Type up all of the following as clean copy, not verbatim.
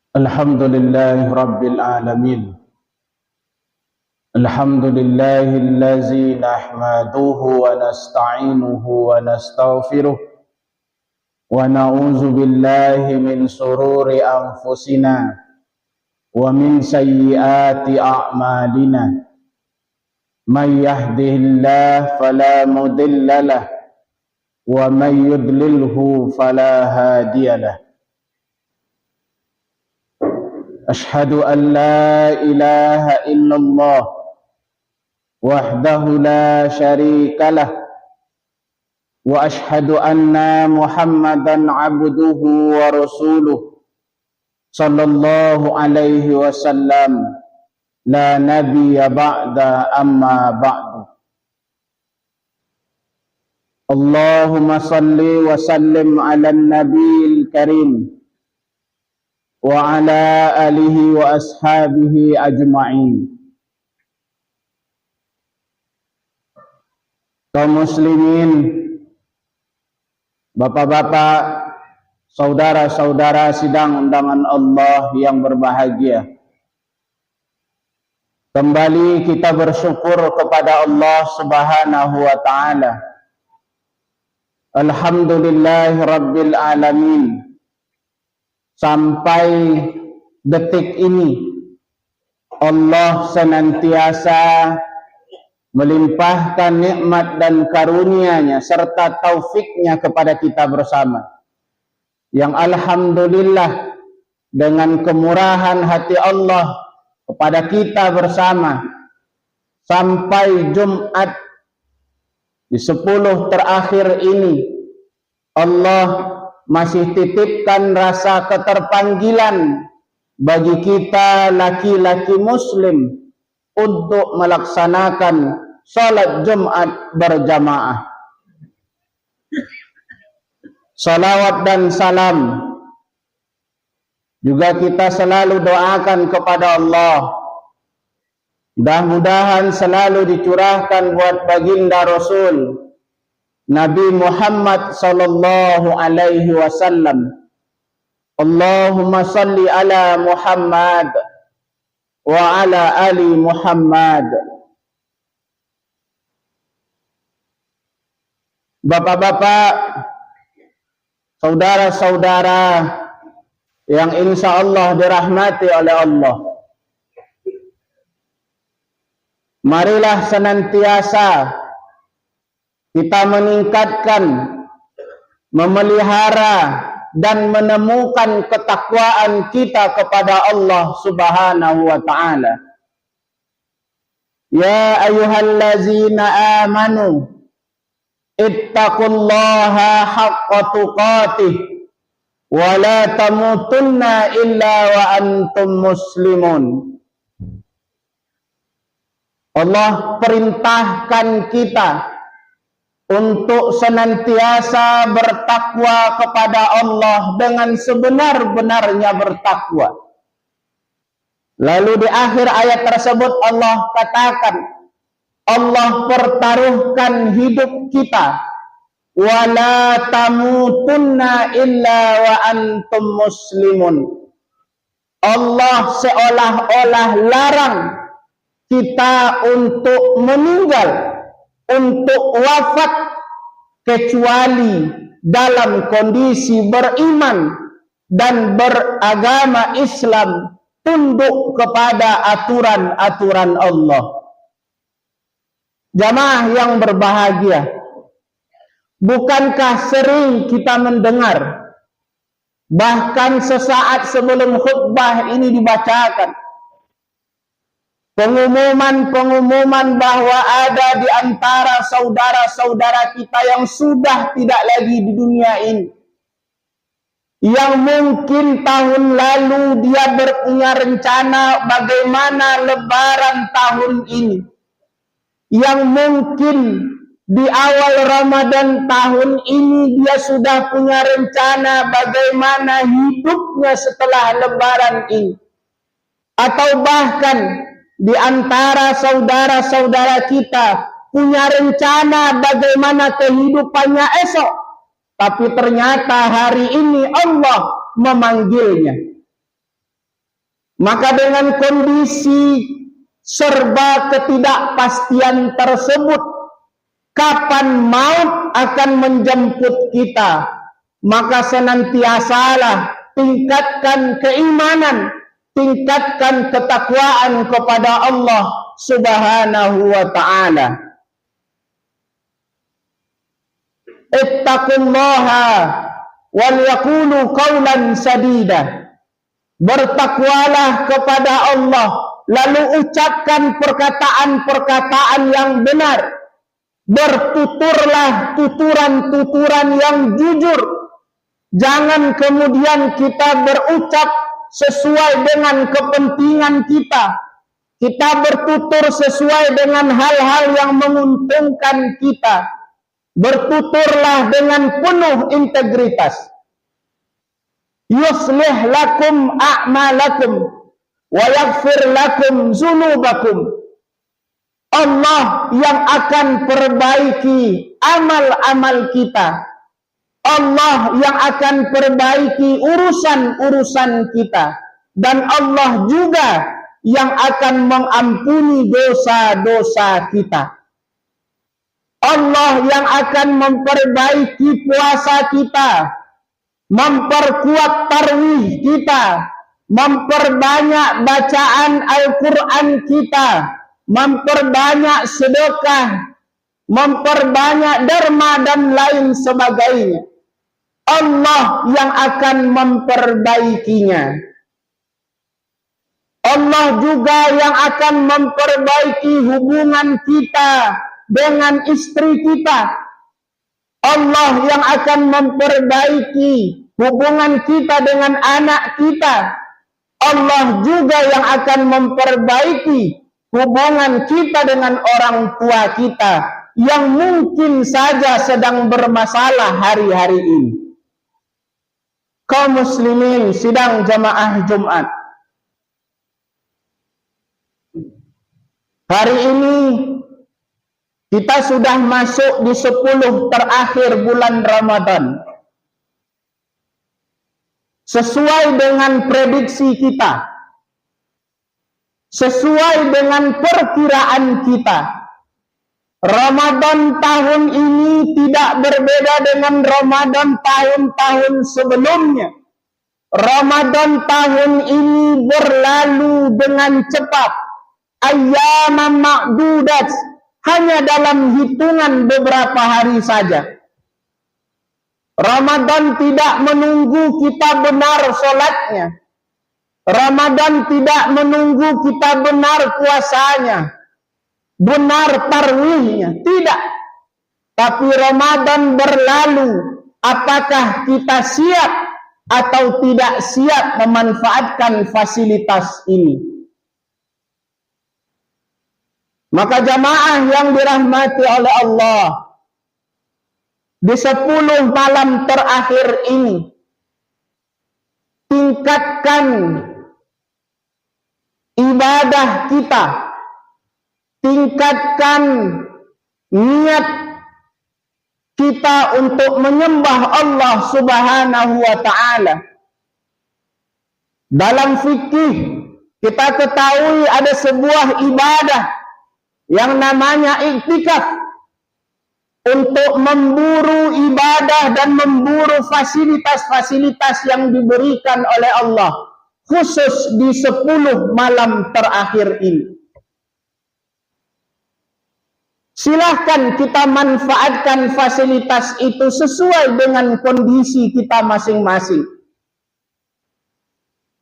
Alhamdulillahi Rabbil Alamin. Alhamdulillahillazi nahmaduhu wa nasta'inuhu wa nastaghfiruh wa na'udzu billahi min sururi anfusina wa min sayyiati a'malina. May yahdihillahu fala mudilla lahu wa may yudlilhu fala hadiyalah. Ashhadu an la ilaha illallah wahdahu la syarika lah wa ashhadu anna Muhammadan abduhu wa rasuluh sallallahu alaihi wasallam la nabiyya ba'da amma ba'du. Allahumma salli wa sallim ala nabiyil karim wa ala alihi wa ashabihi ajma'in. Kaum muslimin, bapak-bapak, saudara-saudara sidang undangan Allah yang berbahagia, kembali kita bersyukur kepada Allah Subhanahu wa ta'ala. Alhamdulillahi Rabbil Alamin. Sampai detik ini Allah senantiasa melimpahkan nikmat dan karunia-Nya serta taufiknya kepada kita bersama, yang alhamdulillah dengan kemurahan hati Allah kepada kita bersama sampai Jumat di 10 terakhir ini Allah masih titipkan rasa keterpanggilan bagi kita laki-laki muslim untuk melaksanakan salat Jumat berjamaah. Salawat dan salam juga kita selalu doakan kepada Allah, mudah-mudahan selalu dicurahkan buat baginda Rasul Nabi Muhammad sallallahu alaihi wasallam. Allahumma salli ala Muhammad wa ala ali Muhammad. Bapak-bapak, saudara-saudara yang insya Allah dirahmati oleh Allah, marilah senantiasa kita meningkatkan, memelihara dan menemukan ketakwaan kita kepada Allah Subhanahu wa ta'ala. Ya ayyuhallazina amanu ittaqullaha haqqa tuqatih wa la tamutunna illa wa antum muslimun. Allah perintahkan kita untuk senantiasa bertakwa kepada Allah dengan sebenar-benarnya bertakwa. Lalu di akhir ayat tersebut Allah katakan, Allah pertaruhkan hidup kita, wala tamutunna illa wa antum muslimun. Allah seolah-olah larang kita untuk meninggal, untuk wafat kecuali dalam kondisi beriman dan beragama Islam, tunduk kepada aturan-aturan Allah. Jamaah yang berbahagia, bukankah sering kita mendengar, bahkan sesaat sebelum khutbah ini dibacakan, pengumuman bahwa ada di antara saudara-saudara kita yang sudah tidak lagi di dunia ini, yang mungkin tahun lalu dia punya rencana bagaimana lebaran tahun ini, yang mungkin di awal Ramadan tahun ini dia sudah punya rencana bagaimana hidupnya setelah lebaran ini, atau bahkan di antara saudara-saudara kita punya rencana bagaimana kehidupannya esok, tapi ternyata hari ini Allah memanggilnya. Maka dengan kondisi serba ketidakpastian tersebut, kapan maut akan menjemput kita, maka senantiasalah tingkatkan keimanan, tingkatkan ketakwaan kepada Allah Subhanahu wa ta'ala. Ittaqullaha wal yaqulu qawlan sadida. Bertakwalah kepada Allah, lalu ucapkan perkataan-perkataan yang benar. Bertuturlah tuturan-tuturan yang jujur. Jangan kemudian kita berucap sesuai dengan kepentingan kita. Kita bertutur sesuai dengan hal-hal yang menguntungkan kita. Bertuturlah dengan penuh integritas. Yuslih lakum a'malakum wa yaghfir lakum dzunubakum. Allah yang akan perbaiki amal-amal kita. Allah yang akan perbaiki urusan-urusan kita. Dan Allah juga yang akan mengampuni dosa-dosa kita. Allah yang akan memperbaiki puasa kita, memperkuat tarawih kita, memperbanyak bacaan Al-Quran kita, memperbanyak sedekah, memperbanyak derma dan lain sebagainya. Allah yang akan memperbaikinya. Allah juga yang akan memperbaiki hubungan kita dengan istri kita. Allah yang akan memperbaiki hubungan kita dengan anak kita. Allah juga yang akan memperbaiki hubungan kita dengan orang tua kita yang mungkin saja sedang bermasalah hari-hari ini. Kaum muslimin sidang jamaah Jumat, hari ini kita sudah masuk di 10 terakhir bulan Ramadan. Sesuai dengan prediksi kita, sesuai dengan perkiraan kita, Ramadan tahun ini tidak berbeda dengan Ramadan tahun-tahun sebelumnya. Ramadan tahun ini berlalu dengan cepat. Ayyaman ma'dudat, hanya dalam hitungan beberapa hari saja. Ramadan tidak menunggu kita benar sholatnya. Ramadan tidak menunggu kita benar puasanya, benar tarawihnya. Tidak. Tapi Ramadan berlalu. Apakah kita siap atau tidak siap memanfaatkan fasilitas ini? Maka jamaah yang dirahmati oleh Allah, di 10 malam terakhir ini, tingkatkan ibadah kita, tingkatkan niat kita untuk menyembah Allah Subhanahu wa ta'ala. Dalam fikih kita ketahui ada sebuah ibadah yang namanya iktikaf, untuk memburu ibadah dan memburu fasilitas-fasilitas yang diberikan oleh Allah, khusus di 10 malam terakhir ini. Silahkan kita manfaatkan fasilitas itu sesuai dengan kondisi kita masing-masing.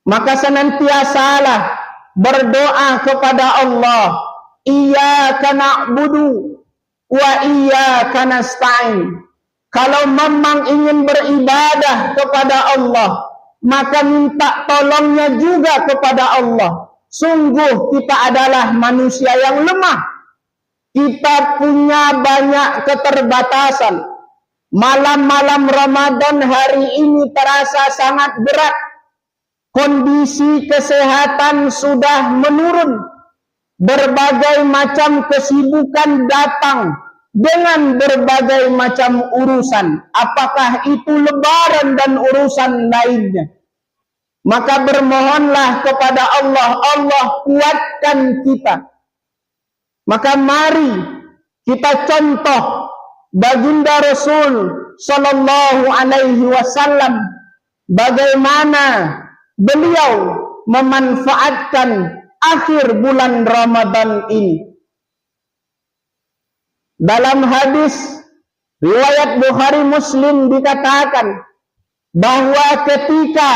Maka senantiasalah berdoa kepada Allah. Iyyaka na'budu wa iyyaka nasta'in. Kalau memang ingin beribadah kepada Allah, maka minta tolongnya juga kepada Allah. Sungguh kita adalah manusia yang lemah. Kita punya banyak keterbatasan. Malam-malam Ramadan hari ini terasa sangat berat. Kondisi kesehatan sudah menurun. Berbagai macam kesibukan datang dengan berbagai macam urusan. Apakah itu lebaran dan urusan lainnya. maka bermohonlah kepada Allah, Allah kuatkan kita. Maka mari kita contoh baginda Rasul sallallahu alaihi wasallam, bagaimana beliau memanfaatkan akhir bulan Ramadan ini. Dalam hadis riwayat Bukhari Muslim dikatakan bahwa ketika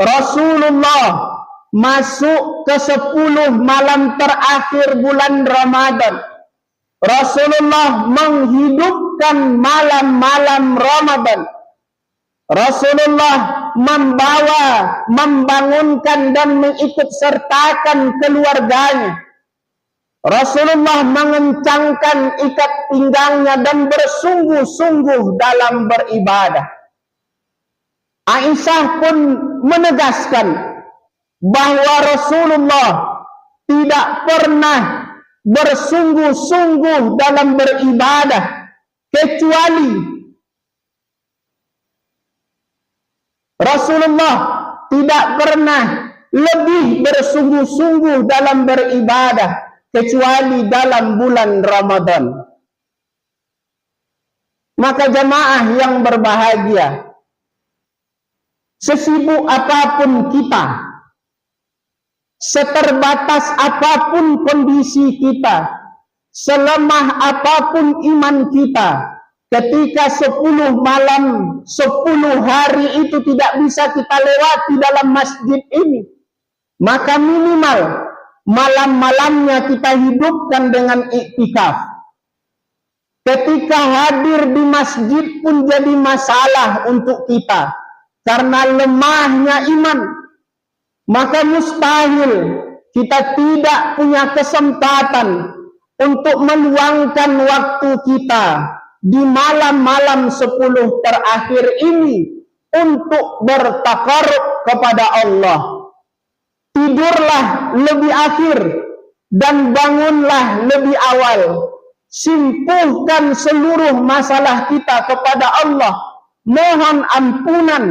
Rasulullah masuk ke 10 malam terakhir bulan Ramadan, Rasulullah menghidupkan malam-malam Ramadan. Rasulullah membangunkan dan mengikut sertakan keluarganya. Rasulullah mengencangkan ikat pinggangnya dan bersungguh-sungguh dalam beribadah. Aisyah pun menegaskan bahwa Rasulullah tidak pernah bersungguh-sungguh dalam beribadah kecuali Rasulullah tidak pernah lebih bersungguh-sungguh dalam beribadah kecuali dalam bulan Ramadan. Maka jamaah yang berbahagia, sesibuk apapun kita, seterbatas apapun kondisi kita, selemah apapun iman kita, ketika 10 malam, 10 hari itu tidak bisa kita lewati dalam masjid ini, maka minimal malam-malamnya kita hidupkan dengan iktikaf. Ketika hadir di masjid pun jadi masalah untuk kita karena lemahnya iman, maka mustahil kita tidak punya kesempatan untuk meluangkan waktu kita di malam-malam 10 terakhir ini untuk bertakarub kepada Allah. Tidurlah lebih akhir dan bangunlah lebih awal. Simpuhkan seluruh masalah kita kepada Allah. Mohon ampunan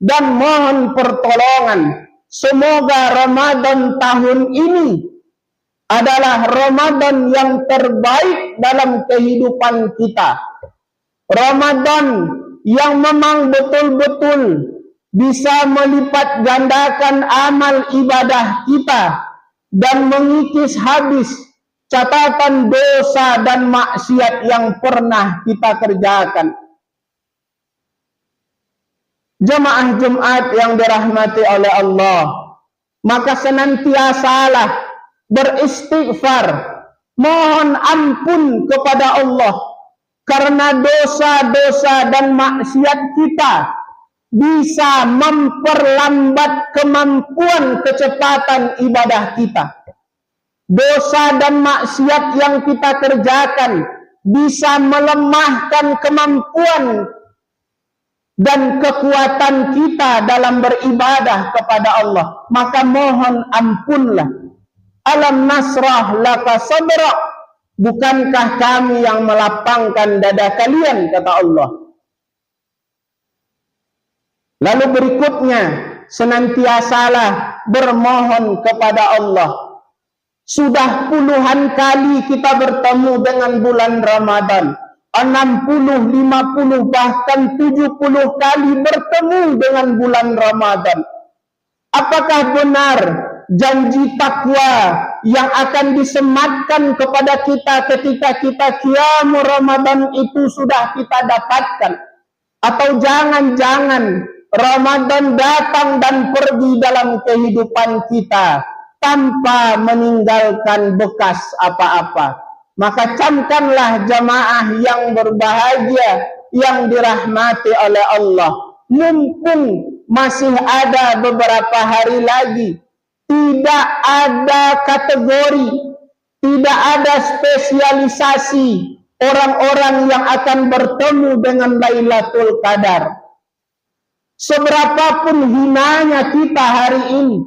dan mohon pertolongan. Semoga Ramadan tahun ini adalah Ramadan yang terbaik dalam kehidupan kita. Ramadan yang memang betul-betul bisa melipat gandakan amal ibadah kita dan mengikis habis catatan dosa dan maksiat yang pernah kita kerjakan. Jemaah Jumat yang dirahmati oleh Allah, maka senantiasalah beristighfar, mohon ampun kepada Allah karena dosa-dosa dan maksiat kita bisa memperlambat kemampuan kecepatan ibadah kita. Dosa dan maksiat yang kita kerjakan bisa melemahkan kemampuan dan kekuatan kita dalam beribadah kepada Allah. Maka mohon ampunlah. Alam nasrah laka sadrak, bukankah kami yang melapangkan dada kalian, kata Allah. Lalu berikutnya, senantiasalah bermohon kepada Allah. Sudah puluhan kali kita bertemu dengan bulan Ramadan. 60, 50, bahkan 70 kali bertemu dengan bulan Ramadan. Apakah benar janji takwa yang akan disematkan kepada kita ketika kita qiyamul Ramadan itu sudah kita dapatkan? Atau jangan-jangan Ramadan datang dan pergi dalam kehidupan kita tanpa meninggalkan bekas apa-apa? Maka camkanlah jamaah yang berbahagia yang dirahmati oleh Allah. Mumpung masih ada beberapa hari lagi, tidak ada kategori, tidak ada spesialisasi orang-orang yang akan bertemu dengan Lailatul Qadar. Seberapapun hinanya kita hari ini,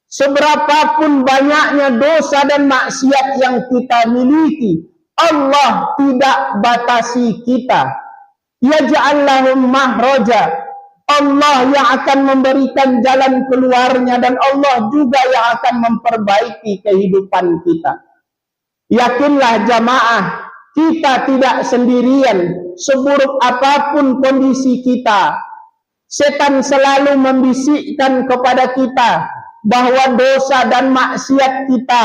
seberapapun banyaknya dosa dan maksiat yang kita miliki, Allah tidak batasi kita. Yaj'al lahum mahraja. Allah yang akan memberikan jalan keluarnya, dan Allah juga yang akan memperbaiki kehidupan kita. Yakinlah jamaah, kita tidak sendirian. Seburuk apapun kondisi kita, setan selalu membisikkan kepada kita bahwa dosa dan maksiat kita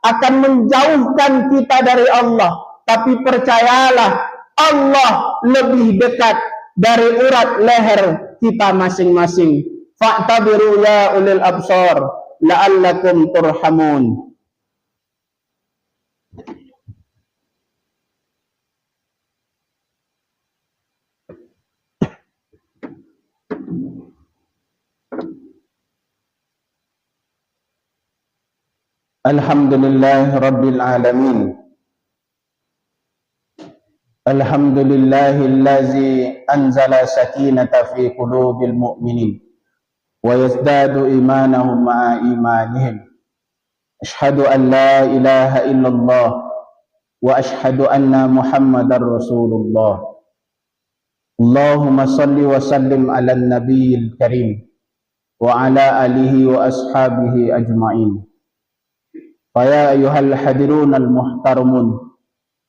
akan menjauhkan kita dari Allah. Tapi percayalah, Allah lebih dekat dari urat leher kita masing-masing. Fa'tabiru ya ulil absar la'allakum turhamun. Alhamdulillah Rabbil Alamin. Alhamdulillahillazi anzala sakinata fi qulubil mu'minin wa yazdadu imanahum ma'a imanihim. Ashhadu an la ilaha illallah wa ashhadu anna Muhammadar Rasulullah. Allahumma salli wa sallim ala nabiyil karim wa ala alihi wa ashabihi ajma'in. Faya ayyuhal hadirun al-muhtaramun,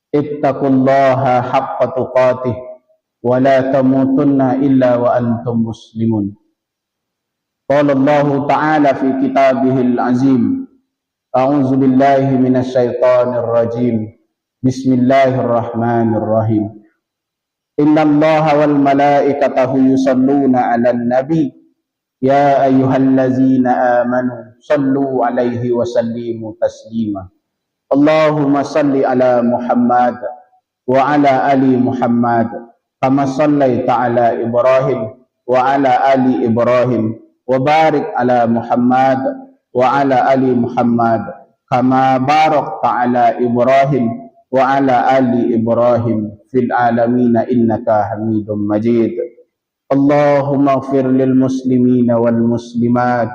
ittaqullaha haqqa tuqatih wa la tamutunna illa wa antum muslimun. Qala Allah ta'ala fi kitabihil azim, a'udzu billahi minasy syaithanir rajim. Bismillahirrahmanirrahim. Innallaha wal malaikatahu yusholluna 'alan nabi ya ayyuhallazina amanu sallu 'alaihi wa sallimu taslima. Allahumma salli ala Muhammad wa ala ali Muhammad kama sallaita ala Ibrahim wa ala ali Ibrahim wa barik ala Muhammad wa ala ali Muhammad kama barakta ala Ibrahim wa ala ali Ibrahim fil alamin innaka Hamidum Majid. Allahumma ighfir lil muslimina wal muslimat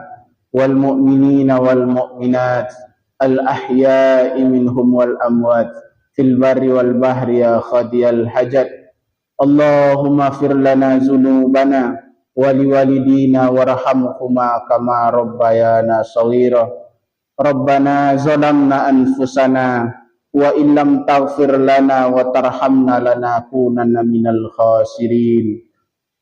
wal mu'minina wal mu'minat al-ahya'i minhum wal amwat fil barri wal bahri ya khadiyal hajat. Allahumma fir lana zunubana wa liwalidina warhamhuma kama rabbayana shaghira. Rabbana zalamna anfusana wa illam taghfir lana wa tarhamna lanakunanna minal khasirin.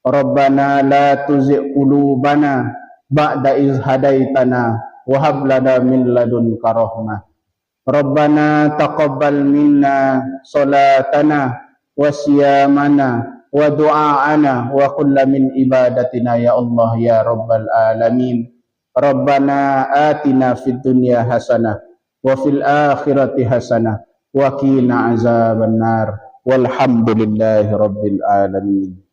Rabbana la tuzigh qulubana ba'da iz hadaitana wa hab lana min ladunka rahmah. Rabbana taqabbal minna salatana wa siyamana wa du'aana wa kulla min ibadatina ya Allah ya rabbal alamin. Rabbana atina fid dunya hasanah wa fil akhirati hasanah wa qina azabannar. Walhamdulillahi rabbil alamin.